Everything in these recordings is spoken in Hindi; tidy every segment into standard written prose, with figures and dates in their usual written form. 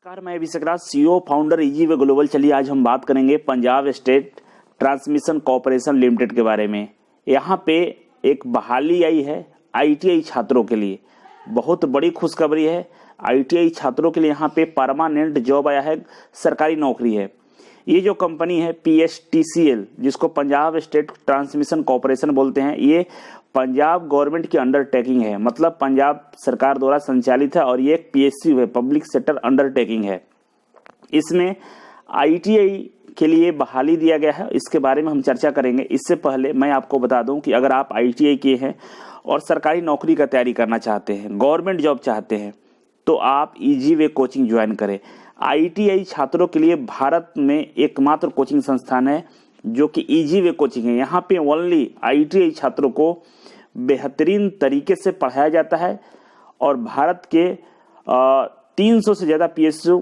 नमस्कार, मैं Abhishek Raj, CEO founder easy way global. चलिए आज हम बात करेंगे Punjab state transmission corporation limited के बारे में। यहाँ पे एक बहाली आई है आईटीआई छात्रों के लिए। बहुत बड़ी खुशखबरी है। आईटीआई छात्रों के लिए यहाँ पे परमानेंट जॉब आया है, सरकारी नौकरी है। ये जो कंपनी है PSTCL, जिसको पंजाब स्टेट ट्रांसमिशन कॉर्पोरेशन बोलते हैं, ये पंजाब गवर्नमेंट की अंडरटेकिंग है, मतलब पंजाब सरकार द्वारा संचालित है और ये एक PSU है, पब्लिक सेक्टर अंडरटेकिंग है। इसमें आईटीआई के लिए बहाली दिया गया है, इसके बारे में हम चर्चा करेंगे। इससे पहले मैं आपको बता दूं कि अगर आप आईटीआई किए हैं और सरकारी नौकरी का तैयारी करना चाहते हैं, गवर्नमेंट जॉब चाहते हैं, तो आप इजी वे कोचिंग ज्वाइन करें। आईटीआई छात्रों के लिए भारत में एकमात्र कोचिंग संस्थान है जो कि इजी वे कोचिंग है। यहाँ पे ओनली आईटीआई छात्रों को बेहतरीन तरीके से पढ़ाया जाता है और भारत के 300 से ज़्यादा PSU,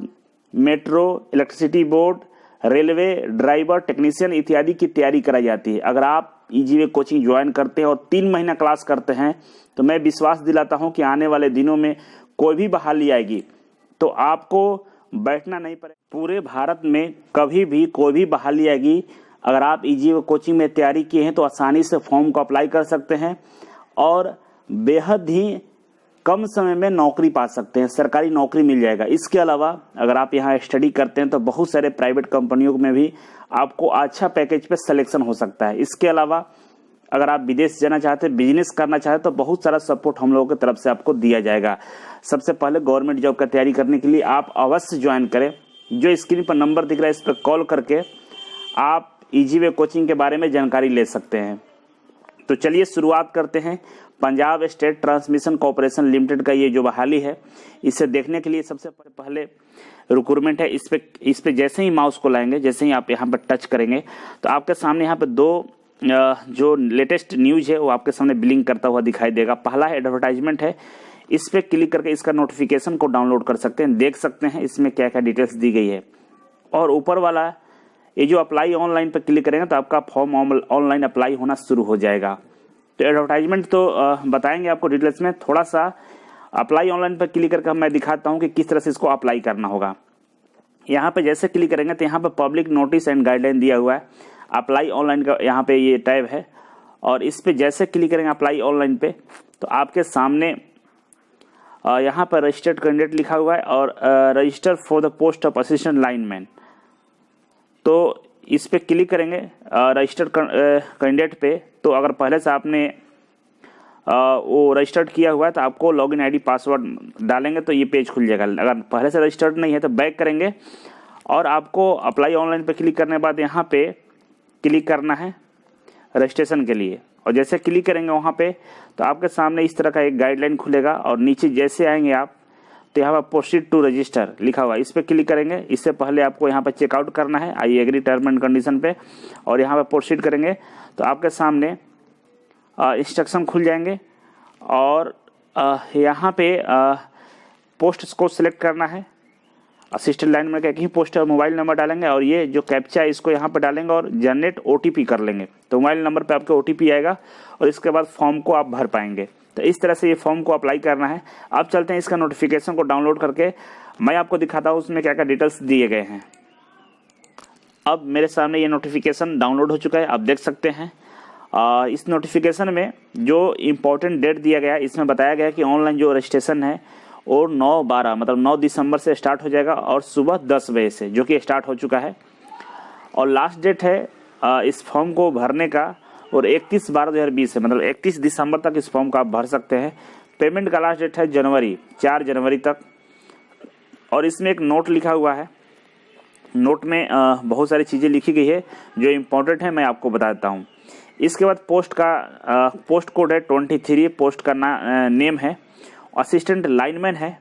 metro, electricity board, railway, driver, technician इत्यादि की तैयारी कराई जाती है। अगर आप इजी वे कोचिंग ज्वाइन करते हैं और 3 महीना क्लास करते हैं तो मैं विश्वास दिलाता हूं कि आने वाले दिनों में कोई भी बहाली आएगी तो आपको बैठना नहीं पड़ेगा। पूरे भारत में कभी भी कोई भी बहाली आएगी, अगर आप इजी वे कोचिंग में तैयारी किए हैं तो आसानी से फॉर्म को अप्लाई कर सकते हैं और बेहद ही कम समय में नौकरी पा सकते हैं, सरकारी नौकरी मिल जाएगा। इसके अलावा अगर आप यहाँ स्टडी करते हैं तो बहुत सारे प्राइवेट कंपनियों में भी आपको अच्छा पैकेज पे सिलेक्शन हो सकता है। इसके अलावा अगर आप विदेश जाना चाहते हैं, बिजनेस करना चाहते तो बहुत सारा सपोर्ट हम लोगों की तरफ से आपको दिया जाएगा। सबसे पहले गवर्नमेंट जॉब का तैयारी करने के लिए आप अवश्य ज्वाइन करें। जो स्क्रीन पर नंबर दिख रहा है, इस पर कॉल करके आप इजी वे कोचिंग के बारे में जानकारी ले सकते हैं। तो चलिए शुरुआत करते हैं। Punjab state transmission corporation limited का ये जो बहाली है, इसे देखने के लिए सबसे पहले रिक्रूटमेंट है। इस पे जैसे ही माउस को लाएंगे, जैसे ही आप यहाँ पर टच करेंगे तो आपके सामने यहाँ पे 2 जो लेटेस्ट न्यूज है वो आपके सामने ब्लिंक करता हुआ दिखाई देगा। पहला एडवर्टाइजमेंट है, इस पे क्लिक करके इसका नोटिफिकेशन को डाउनलोड कर सकते हैं, देख सकते हैं इसमें क्या क्या डिटेल्स दी गई है। और ऊपर वाला ये जो अप्लाई ऑनलाइन पर क्लिक करेंगे तो आपका फॉर्म ऑनलाइन अप्लाई होना शुरू हो जाएगा। तो एडवर्टाइजमेंट तो बताएंगे आपको डिटेल्स में। थोड़ा सा अप्लाई ऑनलाइन पर क्लिक करके मैं दिखाता हूँ कि किस तरह से इसको अप्लाई करना होगा। यहाँ पे जैसे क्लिक करेंगे तो यहाँ पे पब्लिक नोटिस एंड गाइडलाइन दिया हुआ है, अप्लाई ऑनलाइन का यहाँ पे ये टैब है। और इस पे जैसे क्लिक करेंगे अप्लाई ऑनलाइन पे तो आपके सामने यहाँ पर रजिस्टर्ड कैंडिडेट लिखा हुआ है और register for the post of assistant lineman. तो इस पे क्लिक करेंगे रजिस्टर्ड कैंडिडेट पे। तो अगर पहले से आपने वो रजिस्टर्ड किया हुआ है तो आपको लॉगिन आईडी पासवर्ड डालेंगे तो ये पेज खुल जाएगा। अगर पहले से रजिस्टर्ड नहीं है तो बैक करेंगे और आपको अप्लाई ऑनलाइन पे क्लिक करने के बाद यहाँ पे क्लिक करना है रजिस्ट्रेशन के लिए। और जैसे क्लिक करेंगे वहाँ पे तो आपके सामने इस तरह का एक गाइडलाइन खुलेगा और नीचे जैसे आएंगे आप तो यहाँ पर प्रोसीड टू रजिस्टर लिखा हुआ है, इस पर क्लिक करेंगे। इससे पहले आपको यहाँ पर चेकआउट करना है, I agree term and condition पे, और यहाँ पर प्रोसीड करेंगे तो आपके सामने इंस्ट्रक्शन खुल जाएंगे। और यहाँ पे पोस्ट को सिलेक्ट करना है, असिस्टेंट लाइन में एक ही पोस्ट और मोबाइल नंबर डालेंगे और ये जो कैप्चा है इसको यहाँ पर डालेंगे और जनरेट OTP कर लेंगे तो मोबाइल नंबर पे आपके OTP आएगा और इसके बाद फॉर्म को आप भर पाएंगे। तो इस तरह से ये फॉर्म को अप्लाई करना है। अब चलते हैं इसका नोटिफिकेशन को डाउनलोड करके मैं आपको दिखाता हूँ उसमें क्या क्या डिटेल्स दिए गए हैं। अब मेरे सामने ये नोटिफिकेशन डाउनलोड हो चुका है, आप देख सकते हैं। इस नोटिफिकेशन में जो इम्पोर्टेंट डेट दिया गया है, इसमें बताया गया कि ऑनलाइन जो रजिस्ट्रेशन है और 9/12 मतलब 9 दिसंबर से स्टार्ट हो जाएगा और सुबह 10 बजे से, जो कि स्टार्ट हो चुका है। और लास्ट डेट है इस फॉर्म को भरने का और 31/12/2020 है, मतलब 31 दिसंबर तक इस फॉर्म को आप भर सकते हैं। पेमेंट का लास्ट डेट है 4 जनवरी तक। और इसमें एक नोट लिखा हुआ है, नोट में बहुत सारी चीज़ें लिखी गई है जो इम्पोर्टेंट है, मैं आपको बता देता हूँ। इसके बाद पोस्ट कोड है 23, पोस्ट का नेम है, असिस्टेंट लाइनमैन है।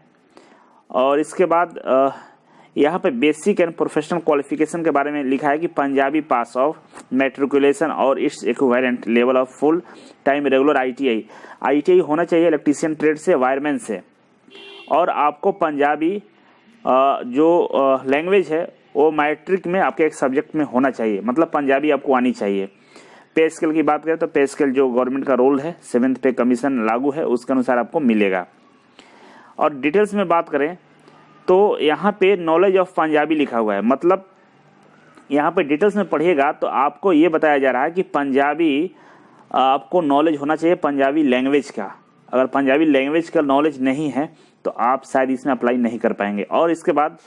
और इसके बाद यहाँ पे बेसिक एंड प्रोफेशनल क्वालिफिकेशन के बारे में लिखा है कि पंजाबी पास ऑफ मैट्रिकुलेशन और its equivalent level of full time regular ITI होना चाहिए इलेक्ट्रीशियन ट्रेड से, वायरमैन से। और आपको पंजाबी जो लैंग्वेज है वो मैट्रिक में आपके एक सब्जेक्ट में होना चाहिए, मतलब पंजाबी आपको आनी चाहिए। पे स्केल की बात करें तो पे स्केल जो गवर्नमेंट का रोल है, 7th पे कमीशन लागू है, उसके अनुसार आपको मिलेगा। और डिटेल्स में बात करें तो यहाँ पे नॉलेज ऑफ पंजाबी लिखा हुआ है, मतलब यहाँ पे डिटेल्स में पढ़िएगा तो आपको ये बताया जा रहा है कि पंजाबी आपको नॉलेज होना चाहिए पंजाबी लैंग्वेज का। अगर पंजाबी लैंग्वेज का नॉलेज नहीं है तो आप शायद इसमें अप्लाई नहीं कर पाएंगे। और इसके बाद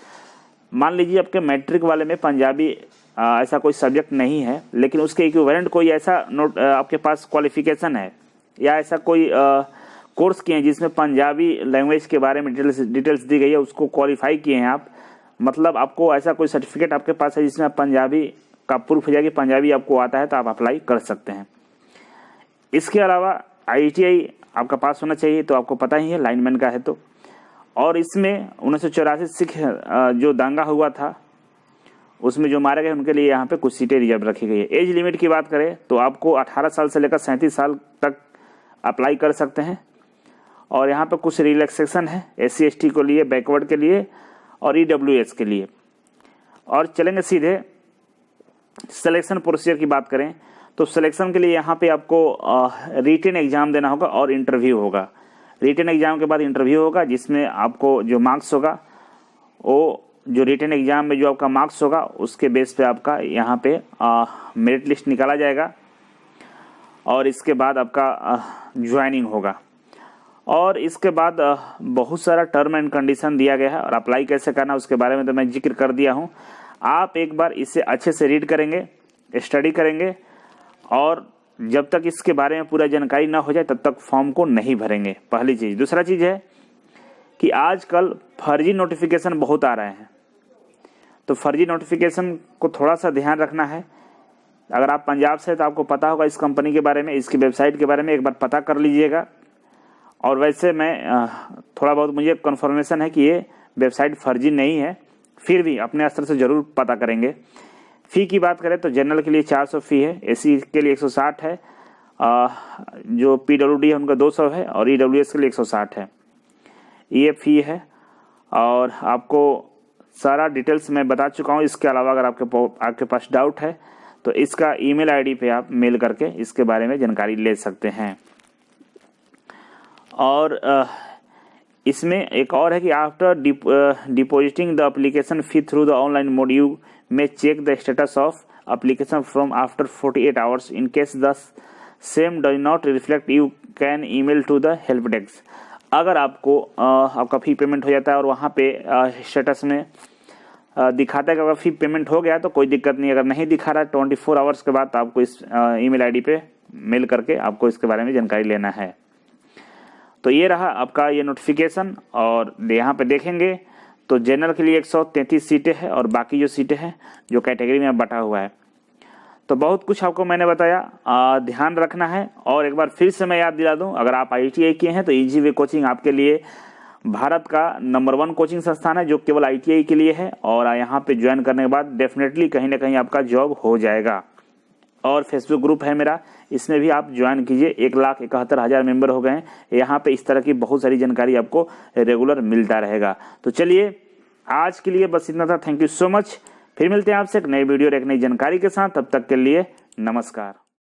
मान लीजिए आपके मैट्रिक वाले में पंजाबी ऐसा कोई सब्जेक्ट नहीं है, लेकिन उसके इक्विवेलेंट कोई ऐसा आपके पास क्वालिफिकेशन है या ऐसा कोई कोर्स किए हैं जिसमें पंजाबी लैंग्वेज के बारे में डिटेल्स दी गई है, उसको क्वालिफाई किए हैं आप, मतलब आपको ऐसा कोई सर्टिफिकेट आपके पास है जिसमें आप पंजाबी का प्रूफ हो जाए कि पंजाबी आपको आता है, तो आप अप्लाई कर सकते हैं। इसके अलावा ITI आपका पास होना चाहिए, तो आपको पता ही है लाइनमैन का है तो। और इसमें 1984 सिख जो दंगा हुआ था उसमें जो मारे गए उनके लिए यहाँ पे कुछ सीटें रिजर्व रखी गई है। एज लिमिट की बात करें तो आपको 18 साल से लेकर 37 साल तक अप्लाई कर सकते हैं। और यहाँ पे कुछ रिलैक्सेशन है SC ST को लिए, बैकवर्ड के लिए और EWS के लिए। और चलेंगे सीधे सिलेक्शन प्रोसीजर की बात करें तो सिलेक्शन के लिए यहाँ पे आपको रिटन एग्जाम देना होगा और इंटरव्यू होगा। रिटन एग्जाम के बाद इंटरव्यू होगा, जिसमें आपको जो मार्क्स होगा वो जो रिटन एग्जाम में जो आपका मार्क्स होगा उसके बेस पे आपका यहाँ पे मेरिट लिस्ट निकाला जाएगा और इसके बाद आपका ज्वाइनिंग होगा। और इसके बाद बहुत सारा टर्म एंड कंडीशन दिया गया है और अप्लाई कैसे करना उसके बारे में तो मैं जिक्र कर दिया हूँ। आप एक बार इसे अच्छे से रीड करेंगे, स्टडी करेंगे और जब तक इसके बारे में पूरा जानकारी ना हो जाए तब तक फॉर्म को नहीं भरेंगे, पहली चीज़। दूसरा चीज़ है कि आजकल फर्जी नोटिफिकेशन बहुत आ रहे हैं, तो फर्जी नोटिफिकेशन को थोड़ा सा ध्यान रखना है। अगर आप पंजाब से तो आपको पता होगा इस कंपनी के बारे में, इसकी वेबसाइट के बारे में एक बार पता कर लीजिएगा। और वैसे मैं थोड़ा बहुत मुझे कन्फर्मेशन है कि ये वेबसाइट फर्जी नहीं है, फिर भी अपने स्तर से ज़रूर पता करेंगे। फ़ी की बात करें तो जनरल के लिए 400 फ़ी है, SC के लिए 160 है, जो PWD है उनका 200 है और EWS के लिए 160 है। ये फ़ी है और आपको सारा डिटेल्स मैं बता चुका हूँ। इसके अलावा अगर आपके पास डाउट है तो इसका email ID पे आप मेल करके इसके बारे में जानकारी ले सकते हैं। और इसमें एक और है कि after depositing the application fee through the online mode you may check the status of application from after 48 hours. In case the same does not reflect, you can email to the help desk. अगर आपको आपका फी पेमेंट हो जाता है और वहाँ पे स्टेटस में दिखाता है कि अगर फी पेमेंट हो गया तो कोई दिक्कत नहीं। अगर नहीं दिखा रहा 24 आवर्स के बाद आपको इस email ID पे मेल करके आपको इसके बारे में जानकारी लेना है। तो ये रहा आपका ये नोटिफिकेशन। और यहाँ पे देखेंगे तो जनरल के लिए 133 सीटें हैं और बाकी जो सीटें हैं जो कैटेगरी में बटा हुआ है। तो बहुत कुछ आपको मैंने बताया, ध्यान रखना है। और एक बार फिर से मैं याद दिला दूं, अगर आप ITI किए हैं तो इजी वे कोचिंग आपके लिए भारत का नंबर 1 कोचिंग संस्थान है जो केवल ITI के लिए है। और यहाँ पे ज्वाइन करने के बाद डेफिनेटली कहीं ना कहीं आपका जॉब हो जाएगा। और फेसबुक ग्रुप है मेरा, इसमें भी आप ज्वाइन कीजिए। 1,71,000 मेंबर हो गए हैं। यहाँ पे इस तरह की बहुत सारी जानकारी आपको रेगुलर मिलता रहेगा। तो चलिए आज के लिए बस इतना था। Thank you so much. फिर मिलते हैं आपसे एक नई वीडियो और एक नई जानकारी के साथ। तब तक के लिए नमस्कार।